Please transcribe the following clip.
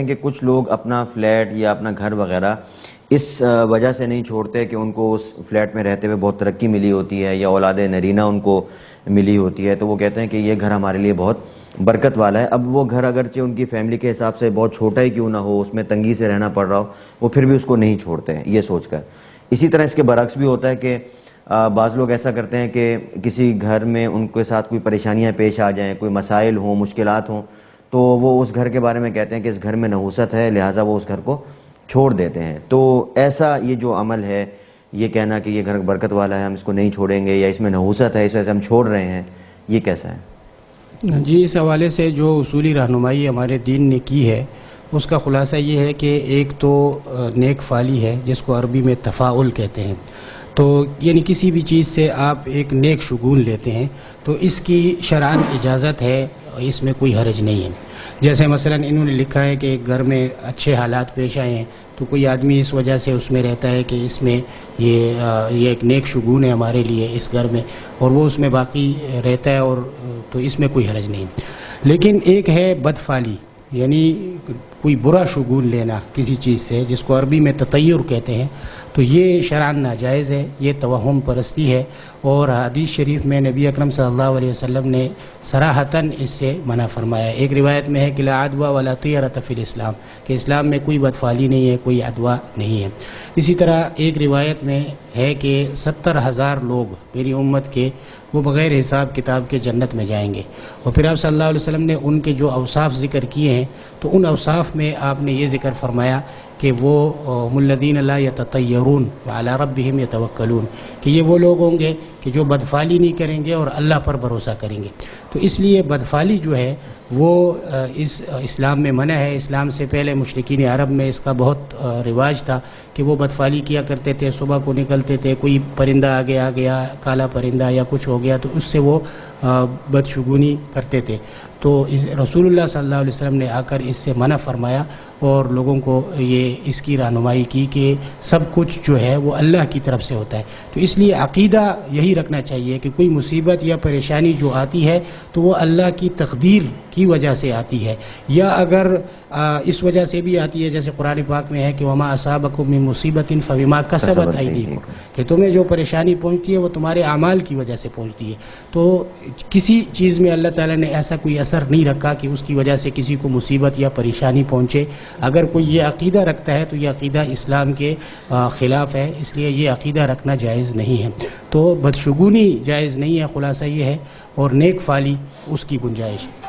کہ کچھ لوگ اپنا فلیٹ یا اپنا گھر وغیرہ اس وجہ سے نہیں چھوڑتے کہ ان کو اس فلیٹ میں رہتے ہوئے بہت ترقی ملی ہوتی ہے یا اولاد نرینہ ان کو ملی ہوتی ہے، تو وہ کہتے ہیں کہ یہ گھر ہمارے لیے بہت برکت والا ہے۔ اب وہ گھر اگرچہ ان کی فیملی کے حساب سے بہت چھوٹا ہی کیوں نہ ہو، اس میں تنگی سے رہنا پڑ رہا ہو، وہ پھر بھی اس کو نہیں چھوڑتے ہیں یہ سوچ کر۔ اسی طرح اس کے برعکس بھی ہوتا ہے کہ بعض لوگ ایسا کرتے ہیں کہ کسی گھر میں ان کے ساتھ کوئی پریشانیاں پیش آ جائیں، کوئی مسائل ہوں، مشکلات ہوں، تو وہ اس گھر کے بارے میں کہتے ہیں کہ اس گھر میں نحوست ہے، لہٰذا وہ اس گھر کو چھوڑ دیتے ہیں۔ تو ایسا یہ جو عمل ہے، یہ کہنا کہ یہ گھر برکت والا ہے، ہم اس کو نہیں چھوڑیں گے، یا اس میں نحوست ہے اس وجہ سے ہم چھوڑ رہے ہیں، یہ کیسا ہے؟ جی، اس حوالے سے جو اصولی رہنمائی ہمارے دین نے کی ہے اس کا خلاصہ یہ ہے کہ ایک تو نیک فعلی ہے جس کو عربی میں تفاعل کہتے ہیں، تو یعنی کسی بھی چیز سے آپ ایک نیک شگون لیتے ہیں تو اس کی شرعاً اجازت ہے، اس میں کوئی حرج نہیں ہے۔ جیسے مثلا انہوں نے لکھا ہے کہ ایک گھر میں اچھے حالات پیش آئے ہیں تو کوئی آدمی اس وجہ سے اس میں رہتا ہے کہ اس میں یہ ایک نیک شگون ہے ہمارے لیے اس گھر میں، اور وہ اس میں باقی رہتا ہے، اور تو اس میں کوئی حرج نہیں۔ لیکن ایک ہے بدفعلی، یعنی کوئی برا شگون لینا کسی چیز سے، جس کو عربی میں تطیر کہتے ہیں، تو یہ شرعاً ناجائز ہے، یہ توہم پرستی ہے، اور حدیث شریف میں نبی اکرم صلی اللہ علیہ وسلم نے صراحتاً اس سے منع فرمایا ہے۔ ایک روایت میں ہے کہ لا عدوى ولا طیرۃ فی الاسلام، کہ اسلام میں کوئی بدفعلی نہیں ہے، کوئی عدوہ نہیں ہے۔ اسی طرح ایک روایت میں ہے کہ 70,000 لوگ میری امت کے وہ بغیر حساب کتاب کے جنت میں جائیں گے، اور پھر آپ صلی اللہ علیہ وسلم نے ان کے جو اوصاف ذکر کیے ہیں تو ان اوصاف میں آپ نے یہ ذکر فرمایا کہ وہ هم الذین لا یتطیرون وعلی ربہم یتوکلون، کہ یہ وہ لوگ ہوں گے کہ جو بدفعلی نہیں کریں گے اور اللہ پر بھروسہ کریں گے۔ تو اس لیے بدفعلی جو ہے وہ اس اسلام میں منع ہے۔ اسلام سے پہلے مشرکین عرب میں اس کا بہت رواج تھا کہ وہ بدفعلی کیا کرتے تھے، صبح کو نکلتے تھے، کوئی پرندہ آگے آ گیا، کالا پرندہ یا کچھ ہو گیا تو اس سے وہ بدشگونی کرتے تھے۔ تو رسول اللہ صلی اللہ علیہ وسلم نے آ کر اس سے منع فرمایا اور لوگوں کو یہ اس کی رہنمائی کی کہ سب کچھ جو ہے وہ اللہ کی طرف سے ہوتا ہے۔ تو اس لیے عقیدہ یہی رکھنا چاہیے کہ کوئی مصیبت یا پریشانی جو آتی ہے تو وہ اللہ کی تقدیر کی وجہ سے آتی ہے، یا اگر اس وجہ سے بھی آتی ہے جیسے قرآن پاک میں ہے کہ وما اصابکم من مصیبت فبما کسبت ایدیکم، کہ تمہیں جو پریشانی پہنچتی ہے وہ تمہارے اعمال کی وجہ سے پہنچتی ہے۔ تو کسی چیز میں اللہ تعالیٰ نے ایسا کوئی اثر نہیں رکھا کہ اس کی وجہ سے کسی کو مصیبت یا پریشانی پہنچے۔ اگر کوئی یہ عقیدہ رکھتا ہے تو یہ عقیدہ اسلام کے خلاف ہے، اس لیے یہ عقیدہ رکھنا جائز نہیں ہے۔ تو بدشگونی جائز نہیں ہے، خلاصہ یہ ہے، اور نیک فعلی اس کی گنجائش ہے۔